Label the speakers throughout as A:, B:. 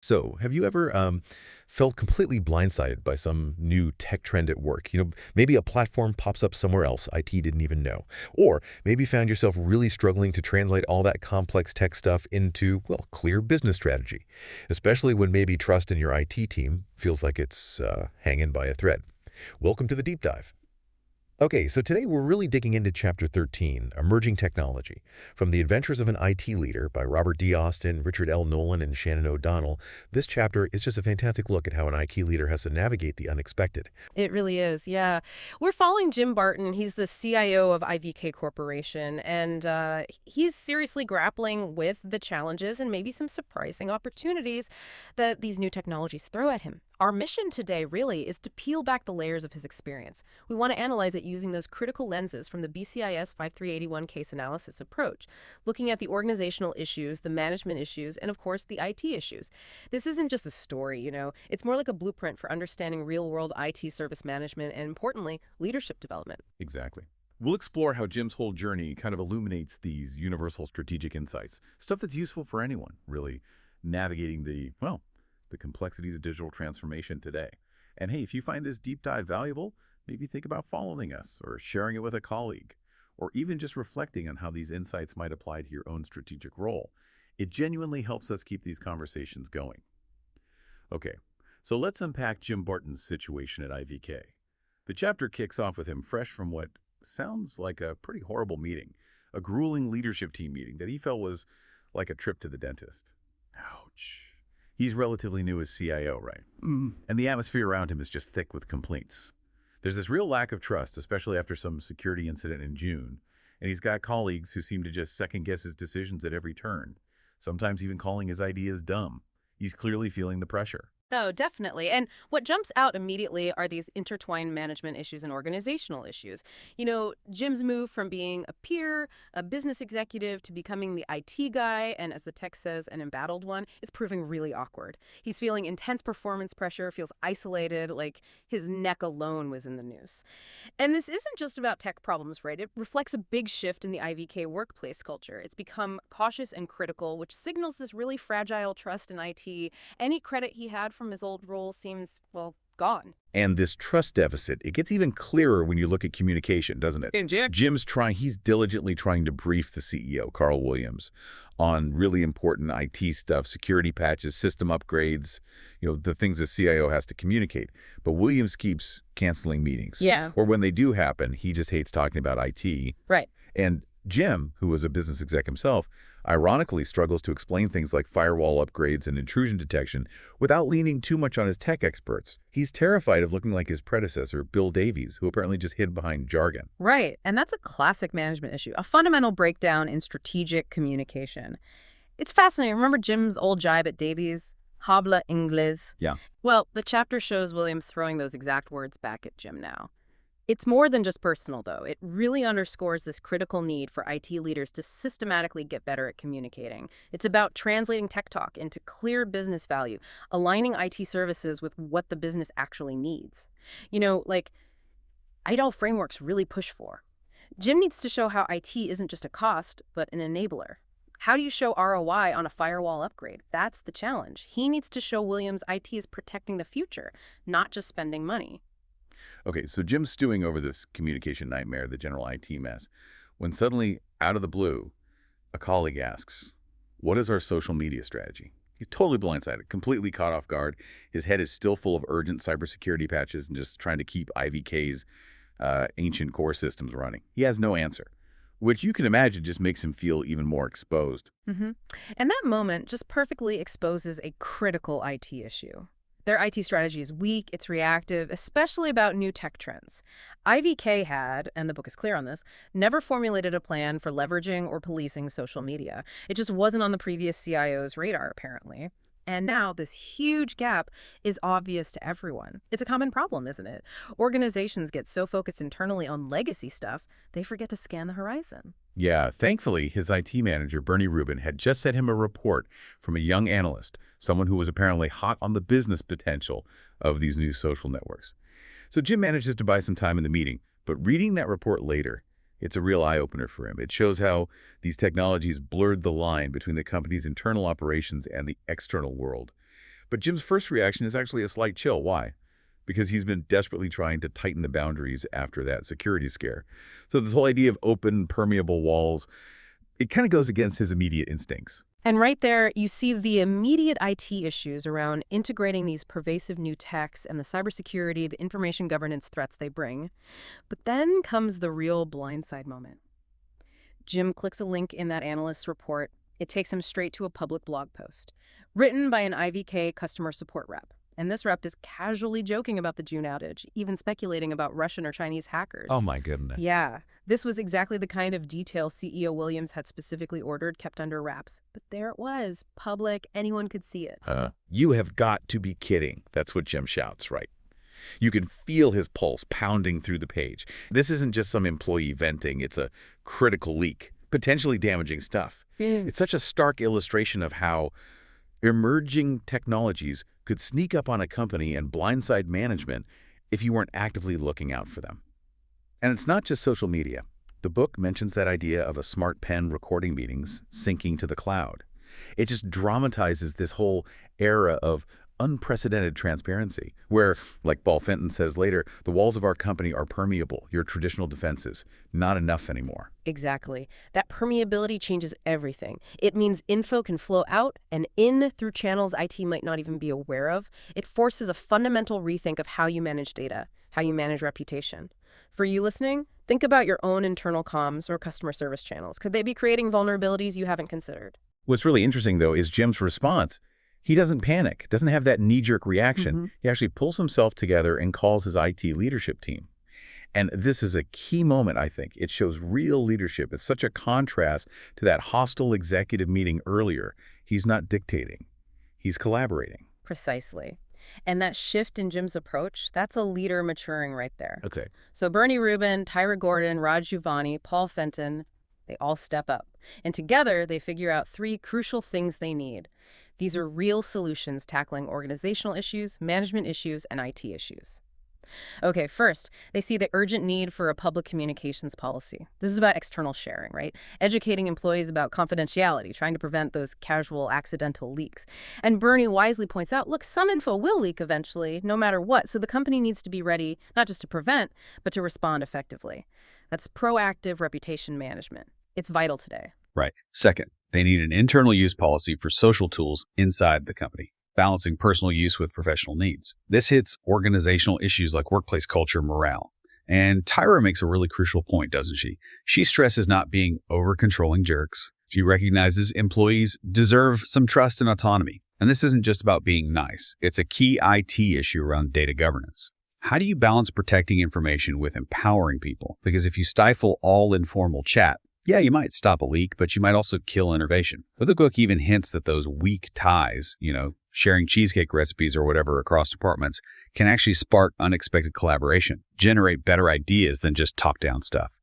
A: So, have you ever felt completely blindsided by some new tech trend at work? Maybe a platform pops up somewhere else IT didn't even know. Or maybe found yourself really struggling to translate all that complex tech stuff into, well, clear business strategy, especially when maybe trust in your IT team feels like it's hanging by a thread. Welcome to the deep dive. Okay, so today we're really digging into Chapter 13, Emerging Technology, from The Adventures of an IT Leader by Robert D. Austin, Richard L. Nolan, and Shannon O'Donnell. This chapter is just a fantastic look at how an IT leader has to navigate the unexpected.
B: It really is, yeah. We're following Jim Barton. He's the CIO of IVK Corporation, and he's seriously grappling with the challenges and maybe some surprising opportunities that these new technologies throw at him. Our mission today really is to peel back the layers of his experience. We want to analyze it using those critical lenses from the BCIS 5381 case analysis approach, looking at the organizational issues, the management issues, and of course the IT issues. This isn't just a story, it's more like a blueprint for understanding real-world IT service management and, importantly, leadership development.
C: Exactly. We'll explore how Jim's whole journey kind of illuminates these universal strategic insights, stuff that's useful for anyone, really, navigating the complexities of digital transformation today. And hey, if you find this deep dive valuable, maybe think about following us or sharing it with a colleague, or even just reflecting on how these insights might apply to your own strategic role. It genuinely helps us keep these conversations going. Okay, so let's unpack Jim Barton's situation at IVK. The chapter kicks off with him fresh from what sounds like a pretty horrible meeting, a grueling leadership team meeting that he felt was like a trip to the dentist. Ouch. He's relatively new as CIO, right? And the atmosphere around him is just thick with complaints. There's this real lack of trust, especially after some security incident in June, and he's got colleagues who seem to just second-guess his decisions at every turn, sometimes even calling his ideas dumb. He's clearly feeling the pressure.
B: Oh, definitely. And what jumps out immediately are these intertwined management issues and organizational issues. Jim's move from being a peer, a business executive, to becoming the IT guy, and as the text says, an embattled one, is proving really awkward. He's feeling intense performance pressure, feels isolated, like his neck alone was in the noose. And this isn't just about tech problems, right? It reflects a big shift in the IVK workplace culture. It's become cautious and critical, which signals this really fragile trust in IT. Any credit he had from his old role seems, well, gone.
C: And this trust deficit, it gets even clearer when you look at communication, doesn't it?
B: And Jim?
C: He's diligently trying to brief the CEO, Carl Williams, on really important IT stuff, security patches, system upgrades, the things the CIO has to communicate. But Williams keeps canceling meetings.
B: Yeah.
C: Or when they do happen, he just hates talking about IT.
B: Right.
C: And Jim, who was a business exec himself, ironically struggles to explain things like firewall upgrades and intrusion detection without leaning too much on his tech experts. He's terrified of looking like his predecessor, Bill Davies, who apparently just hid behind jargon.
B: Right. And that's a classic management issue, a fundamental breakdown in strategic communication. It's fascinating. Remember Jim's old jibe at Davies? Habla inglés.
C: Yeah.
B: Well, the chapter shows Williams throwing those exact words back at Jim now. It's more than just personal, though. It really underscores this critical need for IT leaders to systematically get better at communicating. It's about translating tech talk into clear business value, aligning IT services with what the business actually needs. Like IDOL frameworks really push for. Jim needs to show how IT isn't just a cost, but an enabler. How do you show ROI on a firewall upgrade? That's the challenge. He needs to show Williams IT is protecting the future, not just spending money.
C: Okay, so Jim's stewing over this communication nightmare, the general IT mess, when suddenly, out of the blue, a colleague asks, "What is our social media strategy?" He's totally blindsided, completely caught off guard. His head is still full of urgent cybersecurity patches and just trying to keep IVK's ancient core systems running. He has no answer, which you can imagine just makes him feel even more exposed.
B: And that moment just perfectly exposes a critical IT issue. Their IT strategy is weak, it's reactive, especially about new tech trends. IVK had, and the book is clear on this, never formulated a plan for leveraging or policing social media. It just wasn't on the previous CIO's radar, apparently. And now this huge gap is obvious to everyone. It's a common problem, isn't it? Organizations get so focused internally on legacy stuff, they forget to scan the horizon.
C: Yeah, thankfully, his IT manager, Bernie Rubin, had just sent him a report from a young analyst, someone who was apparently hot on the business potential of these new social networks. So Jim manages to buy some time in the meeting, but reading that report later, it's a real eye-opener for him. It shows how these technologies blurred the line between the company's internal operations and the external world. But Jim's first reaction is actually a slight chill. Why? Because he's been desperately trying to tighten the boundaries after that security scare. So this whole idea of open, permeable walls, it kind of goes against his immediate instincts.
B: And right there, you see the immediate IT issues around integrating these pervasive new techs and the cybersecurity, the information governance threats they bring. But then comes the real blindside moment. Jim clicks a link in that analyst's report. It takes him straight to a public blog post, written by an IVK customer support rep. And this rep is casually joking about the June outage, even speculating about Russian or Chinese hackers.
A: Oh, my goodness.
B: Yeah, this was exactly the kind of detail CEO Williams had specifically ordered kept under wraps. But there it was, public, anyone could see it.
C: You have got to be kidding. That's what Jim shouts, right? You can feel his pulse pounding through the page. This isn't just some employee venting. It's a critical leak, potentially damaging stuff. It's such a stark illustration of how emerging technologies could sneak up on a company and blindside management if you weren't actively looking out for them. And it's not just social media. The book mentions that idea of a smart pen recording meetings syncing to the cloud. It just dramatizes this whole era of unprecedented transparency, where, like Paul Fenton says later, the walls of our company are permeable, your traditional defenses, not enough anymore.
B: Exactly. That permeability changes everything. It means info can flow out and in through channels IT might not even be aware of. It forces a fundamental rethink of how you manage data, how you manage reputation. For you listening, think about your own internal comms or customer service channels. Could they be creating vulnerabilities you haven't considered?
C: What's really interesting, though, is Jim's response. He doesn't panic, doesn't have that knee-jerk reaction. He actually pulls himself together and calls his IT leadership team. And this is a key moment, I think. It shows real leadership. It's such a contrast to that hostile executive meeting earlier. He's not dictating. He's collaborating.
B: Precisely. And that shift in Jim's approach, that's a leader maturing right there.
C: Okay.
B: So Bernie Rubin, Tyra Gordon, Raj Juvani, Paul Fenton, they all step up. And together, they figure out three crucial things they need. These are real solutions tackling organizational issues, management issues, and IT issues. Okay, first, they see the urgent need for a public communications policy. This is about external sharing, right? Educating employees about confidentiality, trying to prevent those casual, accidental leaks. And Bernie wisely points out, look, some info will leak eventually, no matter what, so the company needs to be ready not just to prevent, but to respond effectively. That's proactive reputation management. It's vital today.
D: Right. Second, they need an internal use policy for social tools inside the company, balancing personal use with professional needs. This hits organizational issues like workplace culture, morale. And Tyra makes a really crucial point, doesn't she? She stresses not being over-controlling jerks. She recognizes employees deserve some trust and autonomy. And this isn't just about being nice. It's a key IT issue around data governance. How do you balance protecting information with empowering people? Because if you stifle all informal chat, yeah, you might stop a leak, but you might also kill innovation. But the book even hints that those weak ties, sharing cheesecake recipes or whatever across departments, can actually spark unexpected collaboration, generate better ideas than just top-down stuff.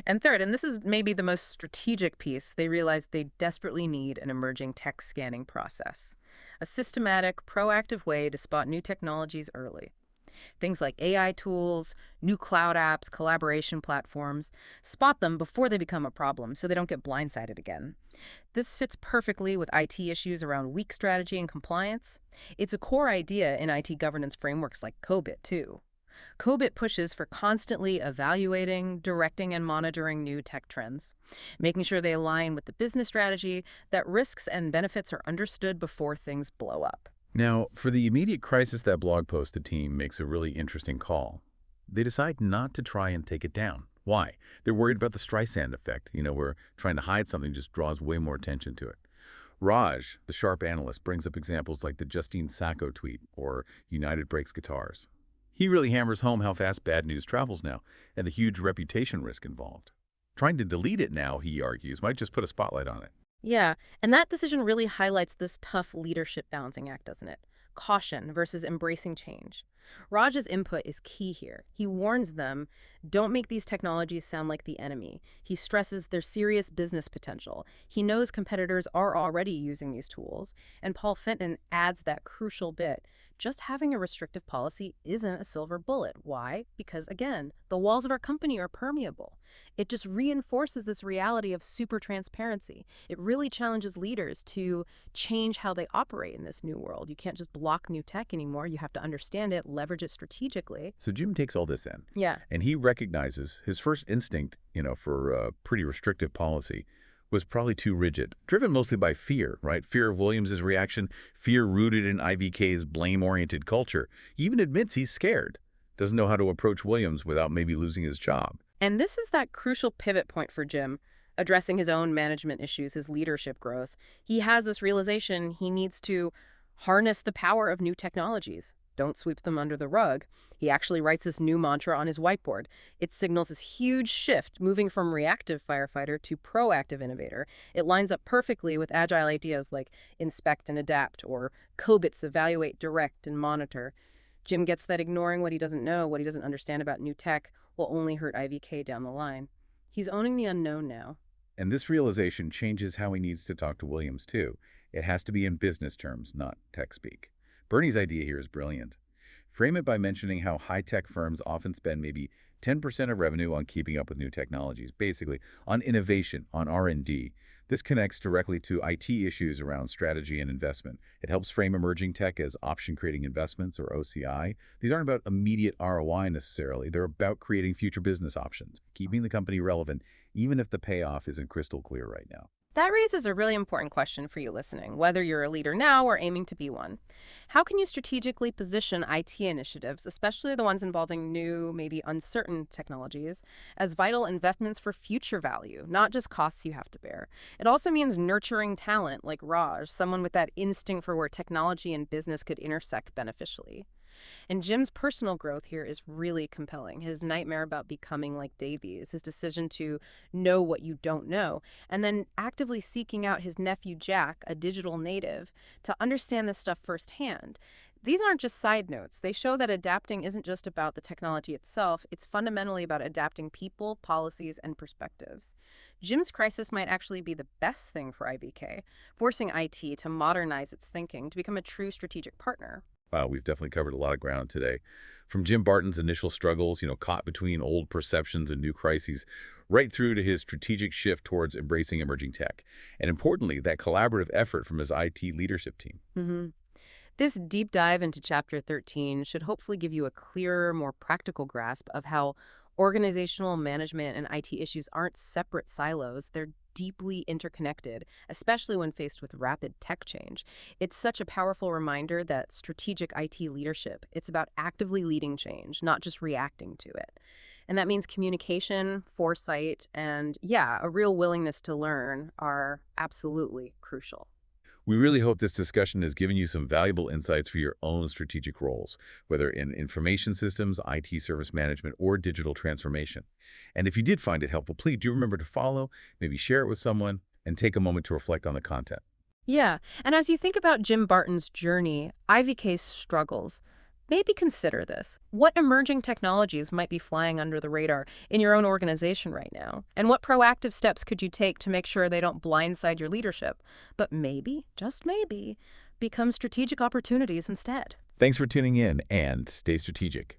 B: And third, and this is maybe the most strategic piece, they realize they desperately need an emerging tech scanning process, a systematic, proactive way to spot new technologies early. Things like AI tools, new cloud apps, collaboration platforms. Spot them before they become a problem so they don't get blindsided again. This fits perfectly with IT issues around weak strategy and compliance. It's a core idea in IT governance frameworks like COBIT, too. COBIT pushes for constantly evaluating, directing, and monitoring new tech trends, making sure they align with the business strategy, that risks and benefits are understood before things blow up.
C: Now, for the immediate crisis, that blog post, the team makes a really interesting call. They decide not to try and take it down. Why? They're worried about the Streisand effect, where trying to hide something just draws way more attention to it. Raj, the sharp analyst, brings up examples like the Justine Sacco tweet or United Breaks Guitars. He really hammers home how fast bad news travels now and the huge reputation risk involved. Trying to delete it now, he argues, might just put a spotlight on it.
B: Yeah, and that decision really highlights this tough leadership balancing act, doesn't it? Caution versus embracing change. Raj's input is key here. He warns them, don't make these technologies sound like the enemy. He stresses their serious business potential. He knows competitors are already using these tools. And Paul Fenton adds that crucial bit. Just having a restrictive policy isn't a silver bullet. Why? Because, again, the walls of our company are permeable. It just reinforces this reality of super transparency. It really challenges leaders to change how they operate in this new world. You can't just block new tech anymore. You have to understand it, leverage it strategically.
C: So Jim takes all this in.
B: Yeah.
C: And he recognizes his first instinct, for a pretty restrictive policy was probably too rigid, driven mostly by fear, right? Fear of Williams' reaction, fear rooted in IVK's blame-oriented culture. He even admits he's scared, doesn't know how to approach Williams without maybe losing his job.
B: And this is that crucial pivot point for Jim, addressing his own management issues, his leadership growth. He has this realization he needs to harness the power of new technologies. Don't sweep them under the rug. He actually writes this new mantra on his whiteboard. It signals this huge shift, moving from reactive firefighter to proactive innovator. It lines up perfectly with agile ideas like inspect and adapt, or COBITS, evaluate, direct, and monitor. Jim gets that ignoring what he doesn't know, what he doesn't understand about new tech, will only hurt IVK down the line. He's owning the unknown now.
C: And this realization changes how he needs to talk to Williams, too. It has to be in business terms, not tech speak. Bernie's idea here is brilliant. Frame it by mentioning how high-tech firms often spend maybe 10% of revenue on keeping up with new technologies, basically on innovation, on R&D. This connects directly to IT issues around strategy and investment. It helps frame emerging tech as option-creating investments, or OCI. These aren't about immediate ROI necessarily. They're about creating future business options, keeping the company relevant, even if the payoff isn't crystal clear right now.
B: That raises a really important question for you listening, whether you're a leader now or aiming to be one. How can you strategically position IT initiatives, especially the ones involving new, maybe uncertain technologies, as vital investments for future value, not just costs you have to bear? It also means nurturing talent like Raj, someone with that instinct for where technology and business could intersect beneficially. And Jim's personal growth here is really compelling. His nightmare about becoming like Davies, his decision to know what you don't know, and then actively seeking out his nephew Jack, a digital native, to understand this stuff firsthand. These aren't just side notes. They show that adapting isn't just about the technology itself. It's fundamentally about adapting people, policies, and perspectives. Jim's crisis might actually be the best thing for IVK, forcing IT to modernize its thinking to become a true strategic partner.
C: Wow, we've definitely covered a lot of ground today. From Jim Barton's initial struggles, caught between old perceptions and new crises, right through to his strategic shift towards embracing emerging tech. And importantly, that collaborative effort from his IT leadership team.
B: This deep dive into Chapter 13 should hopefully give you a clearer, more practical grasp of how organizational management and IT issues aren't separate silos. They're deeply interconnected, especially when faced with rapid tech change. It's such a powerful reminder that strategic IT leadership, it's about actively leading change, not just reacting to it. And that means communication, foresight, and a real willingness to learn are absolutely crucial.
C: We really hope this discussion has given you some valuable insights for your own strategic roles, whether in information systems, IT service management, or digital transformation. And if you did find it helpful, please do remember to follow, maybe share it with someone, and take a moment to reflect on the content.
B: Yeah, and as you think about Jim Barton's journey, IVK's struggles, maybe consider this. What emerging technologies might be flying under the radar in your own organization right now? And what proactive steps could you take to make sure they don't blindside your leadership, but maybe, just maybe, become strategic opportunities instead?
C: Thanks for tuning in, and stay strategic.